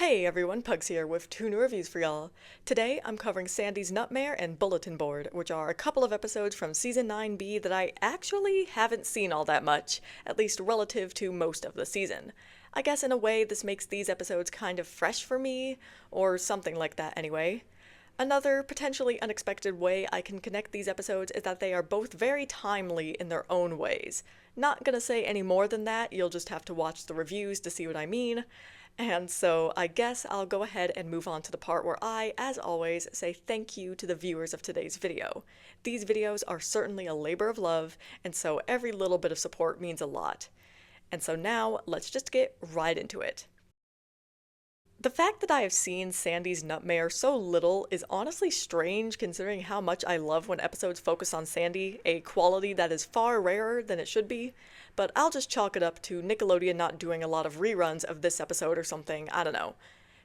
Hey everyone, Pugs here with 2 new reviews for y'all. Today I'm covering Sandy's Nutmare and Bulletin Board, which are a couple of episodes from Season 9B that I actually haven't seen all that much, at least relative to most of the season. I guess in a way this makes these episodes kind of fresh for me, or something like that anyway. Another potentially unexpected way I can connect these episodes is that they are both very timely in their own ways. Not gonna say any more than that, you'll just have to watch the reviews to see what I mean. And so I guess I'll go ahead and move on to the part where I, as always, say thank you to the viewers of today's video. These videos are certainly a labor of love, and so every little bit of support means a lot. And so now, let's just get right into it. The fact that I have seen Sandy's Nutmare so little is honestly strange considering how much I love when episodes focus on Sandy, a quality that is far rarer than it should be, but I'll just chalk it up to Nickelodeon not doing a lot of reruns of this episode or something, I don't know.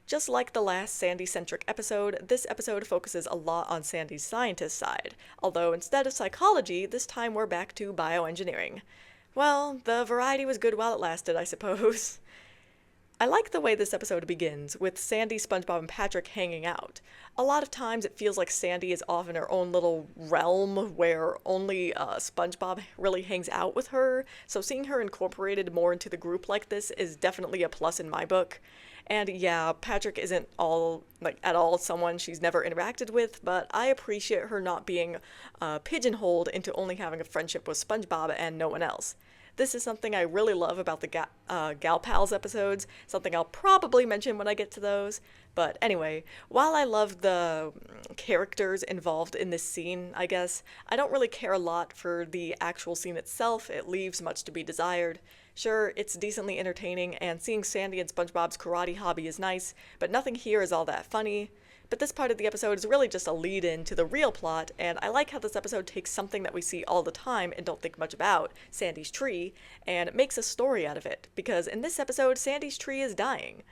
Just like the last Sandy-centric episode, this episode focuses a lot on Sandy's scientist side, although instead of psychology, this time we're back to bioengineering. Well, the variety was good while it lasted, I suppose. I like the way this episode begins, with Sandy, SpongeBob, and Patrick hanging out. A lot of times it feels like Sandy is off in her own little realm where only SpongeBob really hangs out with her, so seeing her incorporated more into the group like this is definitely a plus in my book. And yeah, Patrick isn't at all someone she's never interacted with, but I appreciate her not being pigeonholed into only having a friendship with SpongeBob and no one else. This is something I really love about the Gal Pals episodes, something I'll probably mention when I get to those. But anyway, while I love the characters involved in this scene, I guess, I don't really care a lot for the actual scene itself. It leaves much to be desired. Sure, it's decently entertaining, and seeing Sandy and SpongeBob's karate hobby is nice, but nothing here is all that funny. But this part of the episode is really just a lead-in to the real plot, and I like how this episode takes something that we see all the time and don't think much about, Sandy's tree, and makes a story out of it, because in this episode, Sandy's tree is dying.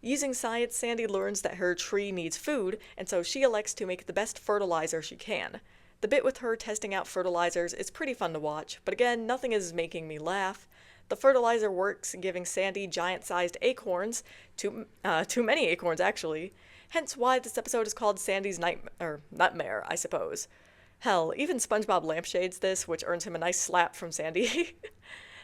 Using science, Sandy learns that her tree needs food, and so she elects to make the best fertilizer she can. The bit with her testing out fertilizers is pretty fun to watch, but again, nothing is making me laugh. The fertilizer works, giving Sandy giant-sized acorns, too many acorns actually, hence why this episode is called Sandy's Nutmare, I suppose. Hell, even SpongeBob lampshades this, which earns him a nice slap from Sandy.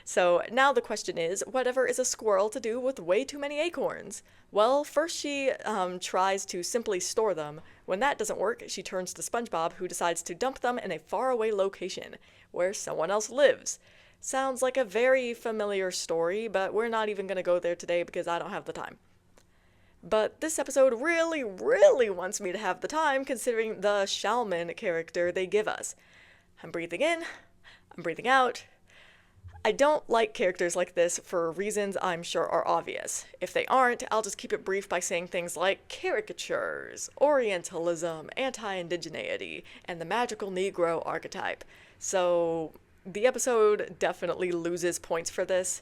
So now the question is, whatever is a squirrel to do with way too many acorns? Well, first she tries to simply store them. When that doesn't work, she turns to SpongeBob, who decides to dump them in a faraway location, where someone else lives. Sounds like a very familiar story, but we're not even going to go there today because I don't have the time. But this episode really, really wants me to have the time considering the Shaman character they give us. I'm breathing in, I'm breathing out. I don't like characters like this for reasons I'm sure are obvious. If they aren't, I'll just keep it brief by saying things like caricatures, Orientalism, anti-indigeneity, and the magical Negro archetype. So the episode definitely loses points for this.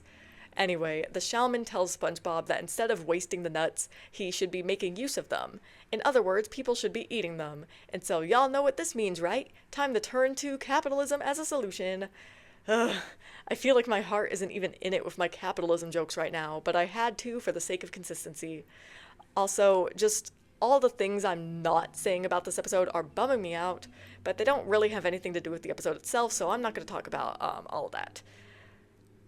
Anyway, the shaman tells SpongeBob that instead of wasting the nuts, he should be making use of them. In other words, people should be eating them. And so y'all know what this means, right? Time to turn to capitalism as a solution. Ugh, I feel like my heart isn't even in it with my capitalism jokes right now, but I had to for the sake of consistency. Also, just all the things I'm not saying about this episode are bumming me out, but they don't really have anything to do with the episode itself, so I'm not going to talk about all of that.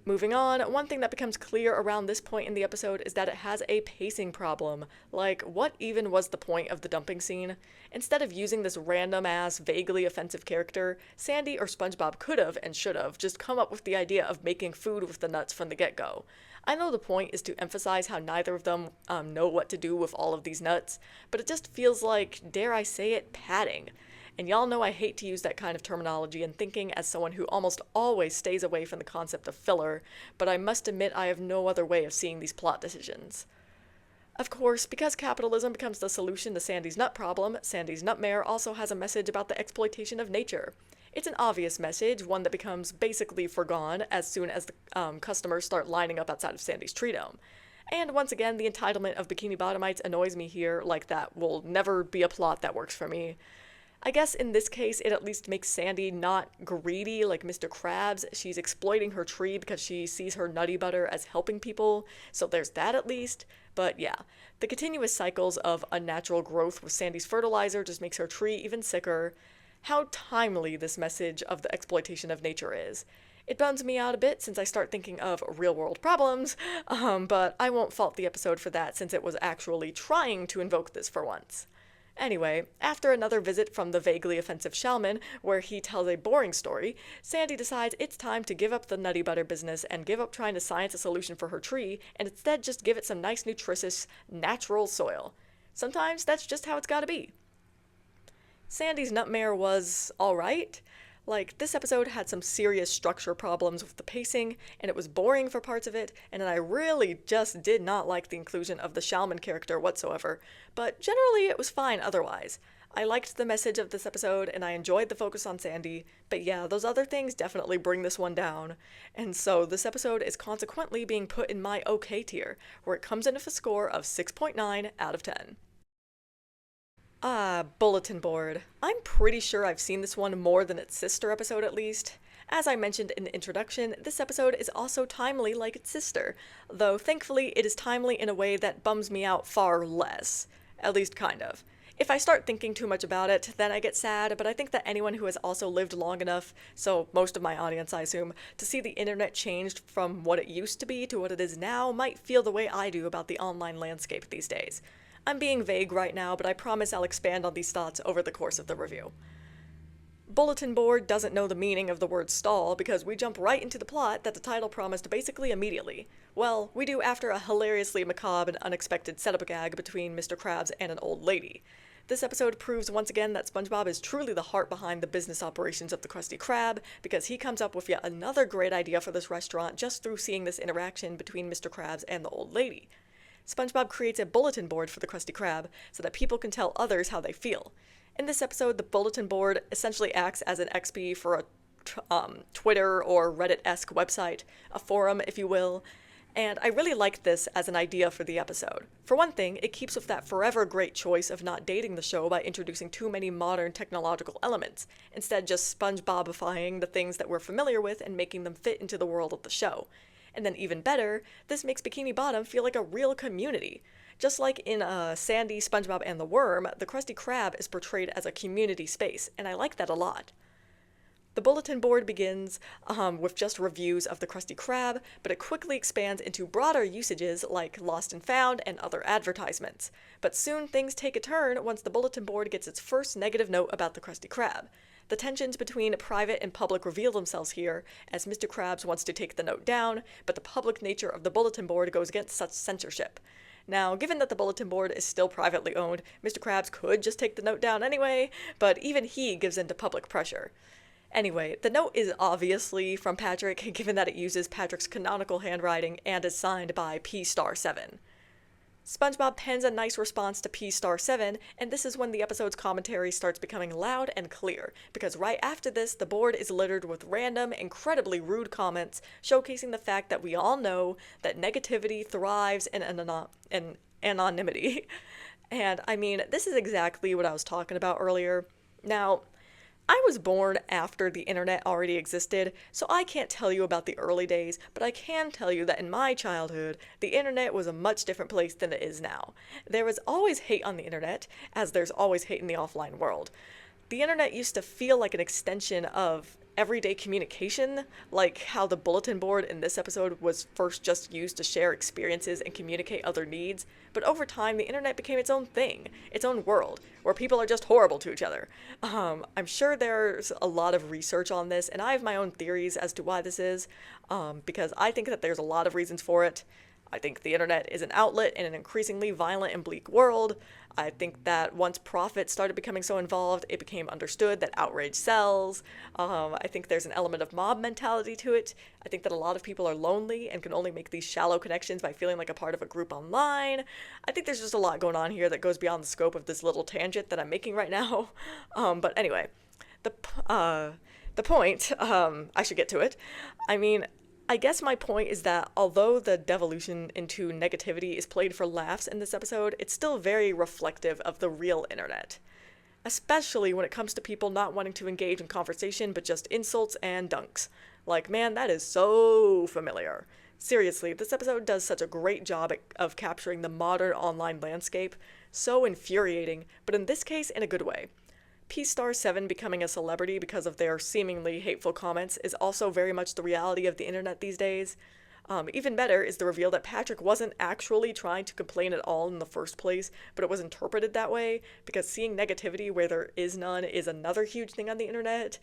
Moving on, one thing that becomes clear around this point in the episode is that it has a pacing problem. Like, what even was the point of the dumping scene? Instead of using this random-ass, vaguely offensive character, Sandy or SpongeBob could've and should've just come up with the idea of making food with the nuts from the get-go. I know the point is to emphasize how neither of them know what to do with all of these nuts, but it just feels like, dare I say it, padding. And y'all know I hate to use that kind of terminology and thinking as someone who almost always stays away from the concept of filler, but I must admit I have no other way of seeing these plot decisions. Of course, because capitalism becomes the solution to Sandy's nut problem, Sandy's Nutmare also has a message about the exploitation of nature. It's an obvious message, one that becomes basically forgone as soon as the customers start lining up outside of Sandy's tree dome. And once again, the entitlement of Bikini Bottomites annoys me here, like that will never be a plot that works for me. I guess in this case, it at least makes Sandy not greedy like Mr. Krabs. She's exploiting her tree because she sees her nutty butter as helping people, so there's that at least. But yeah, the continuous cycles of unnatural growth with Sandy's fertilizer just makes her tree even sicker. How timely this message of the exploitation of nature is. It bums me out a bit since I start thinking of real world problems, but I won't fault the episode for that since it was actually trying to invoke this for once. Anyway, after another visit from the vaguely offensive Shalman, where he tells a boring story, Sandy decides it's time to give up the nutty butter business and give up trying to science a solution for her tree, and instead just give it some nice, nutritious, natural soil. Sometimes that's just how it's gotta be. Sandy's Nutmare was alright. Like, this episode had some serious structure problems with the pacing, and it was boring for parts of it, and I really just did not like the inclusion of the Shalman character whatsoever, but generally it was fine otherwise. I liked the message of this episode, and I enjoyed the focus on Sandy, but yeah, those other things definitely bring this one down. And so this episode is consequently being put in my OK tier, where it comes in with a score of 6.9 out of 10. Bulletin Board. I'm pretty sure I've seen this one more than its sister episode at least. As I mentioned in the introduction, this episode is also timely like its sister, though thankfully it is timely in a way that bums me out far less. At least kind of. If I start thinking too much about it, then I get sad, but I think that anyone who has also lived long enough, so most of my audience I assume, to see the internet changed from what it used to be to what it is now might feel the way I do about the online landscape these days. I'm being vague right now, but I promise I'll expand on these thoughts over the course of the review. Bulletin Board doesn't know the meaning of the word stall because we jump right into the plot that the title promised basically immediately. Well, we do after a hilariously macabre and unexpected setup gag between Mr. Krabs and an old lady. This episode proves once again that SpongeBob is truly the heart behind the business operations of the Krusty Krab, because he comes up with yet another great idea for this restaurant just through seeing this interaction between Mr. Krabs and the old lady. SpongeBob creates a bulletin board for the Krusty Krab so that people can tell others how they feel. In this episode, the bulletin board essentially acts as an XP for a Twitter or Reddit-esque website, a forum, if you will, and I really liked this as an idea for the episode. For one thing, it keeps with that forever great choice of not dating the show by introducing too many modern technological elements, instead just SpongeBobifying the things that we're familiar with and making them fit into the world of the show. And then even better, this makes Bikini Bottom feel like a real community. Just like in Sandy, SpongeBob, and the Worm, the Krusty Krab is portrayed as a community space, and I like that a lot. The bulletin board begins with just reviews of the Krusty Krab, but it quickly expands into broader usages like Lost and Found and other advertisements. But soon things take a turn once the bulletin board gets its first negative note about the Krusty Krab. The tensions between private and public reveal themselves here, as Mr. Krabs wants to take the note down, but the public nature of the bulletin board goes against such censorship. Now, given that the bulletin board is still privately owned, Mr. Krabs could just take the note down anyway, but even he gives in to public pressure. Anyway, the note is obviously from Patrick, given that it uses Patrick's canonical handwriting and is signed by P*7. SpongeBob pens a nice response to P*7, and this is when the episode's commentary starts becoming loud and clear, because right after this, the board is littered with random, incredibly rude comments, showcasing the fact that we all know that negativity thrives in anonymity. And, I mean, this is exactly what I was talking about earlier. Now, I was born after the internet already existed, so I can't tell you about the early days, but I can tell you that in my childhood, the internet was a much different place than it is now. There was always hate on the internet, as there's always hate in the offline world. The internet used to feel like an extension of everyday communication, like how the bulletin board in this episode was first just used to share experiences and communicate other needs, but over time the internet became its own thing, its own world, where people are just horrible to each other. I'm sure there's a lot of research on this, and I have my own theories as to why this is, because I think that there's a lot of reasons for it. I think the internet is an outlet in an increasingly violent and bleak world. I think that once profit started becoming so involved, it became understood that outrage sells. I think there's an element of mob mentality to it. I think that a lot of people are lonely and can only make these shallow connections by feeling like a part of a group online. I think there's just a lot going on here that goes beyond the scope of this little tangent that I'm making right now. But anyway, the point, I should get to it. I mean, I guess my point is that although the devolution into negativity is played for laughs in this episode, it's still very reflective of the real internet. Especially when it comes to people not wanting to engage in conversation but just insults and dunks. Like, man, that is so familiar. Seriously, this episode does such a great job of capturing the modern online landscape. So infuriating, but in this case, in a good way. P*7 becoming a celebrity because of their seemingly hateful comments is also very much the reality of the internet these days. Even better is the reveal that Patrick wasn't actually trying to complain at all in the first place, but it was interpreted that way, because seeing negativity where there is none is another huge thing on the internet.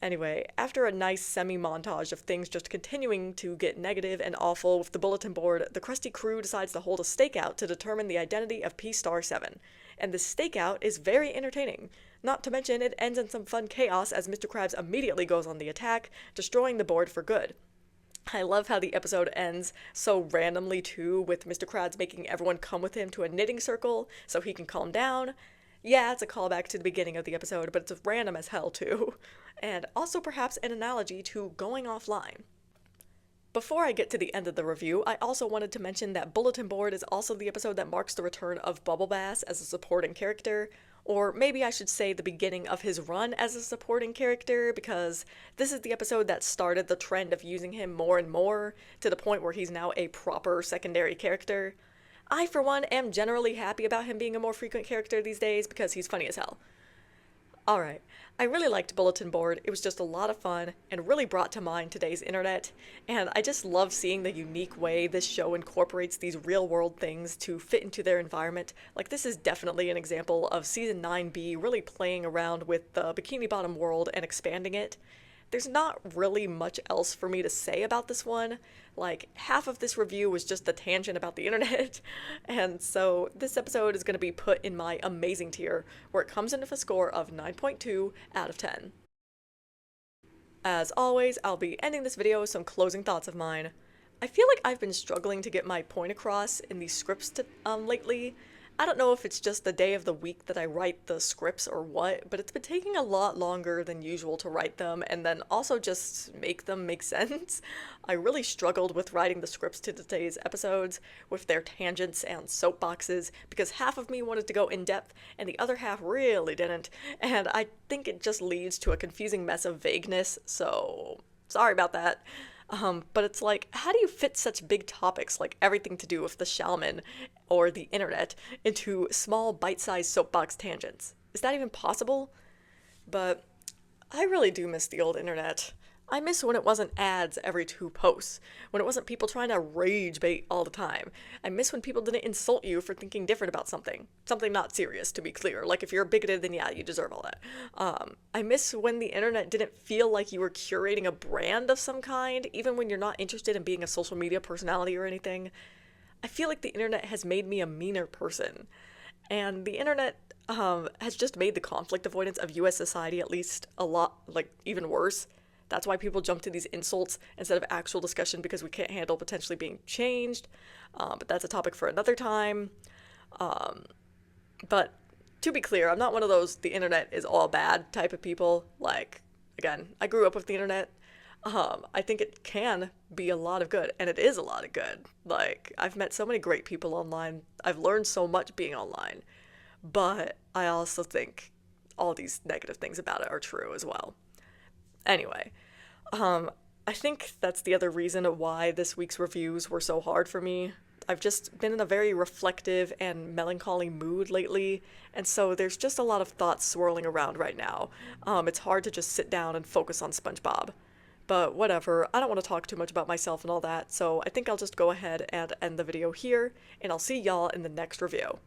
Anyway, after a nice semi-montage of things just continuing to get negative and awful with the bulletin board, the crusty crew decides to hold a stakeout to determine the identity of P*7. And this stakeout is very entertaining. Not to mention, it ends in some fun chaos as Mr. Krabs immediately goes on the attack, destroying the board for good. I love how the episode ends so randomly too, with Mr. Krabs making everyone come with him to a knitting circle so he can calm down. Yeah, it's a callback to the beginning of the episode, but it's random as hell too. And also perhaps an analogy to going offline. Before I get to the end of the review, I also wanted to mention that Bulletin Board is also the episode that marks the return of Bubble Bass as a supporting character, or maybe I should say the beginning of his run as a supporting character, because this is the episode that started the trend of using him more and more, to the point where he's now a proper secondary character. I, for one, am generally happy about him being a more frequent character these days because he's funny as hell. Alright, I really liked Bulletin Board. It was just a lot of fun and really brought to mind today's internet, and I just love seeing the unique way this show incorporates these real-world things to fit into their environment. Like, this is definitely an example of Season 9B really playing around with the Bikini Bottom world and expanding it. There's not really much else for me to say about this one. Like, half of this review was just a tangent about the internet, and so this episode is going to be put in my amazing tier, where it comes in with a score of 9.2 out of 10. As always, I'll be ending this video with some closing thoughts of mine. I feel like I've been struggling to get my point across in these scripts lately. I don't know if it's just the day of the week that I write the scripts or what, but it's been taking a lot longer than usual to write them, and then also just make them make sense. I really struggled with writing the scripts to today's episodes, with their tangents and soapboxes, because half of me wanted to go in depth, and the other half really didn't, and I think it just leads to a confusing mess of vagueness, so sorry about that. But it's like, how do you fit such big topics like everything to do with the shaman or the internet into small bite-sized soapbox tangents? Is that even possible? But I really do miss the old internet. I miss when it wasn't ads every 2 posts, when it wasn't people trying to rage bait all the time. I miss when people didn't insult you for thinking different about something. Something not serious, to be clear. Like, if you're bigoted, then yeah, you deserve all that. I miss when the internet didn't feel like you were curating a brand of some kind, even when you're not interested in being a social media personality or anything. I feel like the internet has made me a meaner person. And the internet has just made the conflict avoidance of US society at least a lot, like, even worse. That's why people jump to these insults instead of actual discussion, because we can't handle potentially being changed. But that's a topic for another time. But to be clear, I'm not one of those the internet is all bad type of people. Like, again, I grew up with the internet. I think it can be a lot of good, and it is a lot of good. Like, I've met so many great people online. I've learned so much being online. But I also think all these negative things about it are true as well. Anyway, I think that's the other reason why this week's reviews were so hard for me. I've just been in a very reflective and melancholy mood lately, and so there's just a lot of thoughts swirling around right now. It's hard to just sit down and focus on SpongeBob. But whatever, I don't want to talk too much about myself and all that, so I think I'll just go ahead and end the video here, and I'll see y'all in the next review.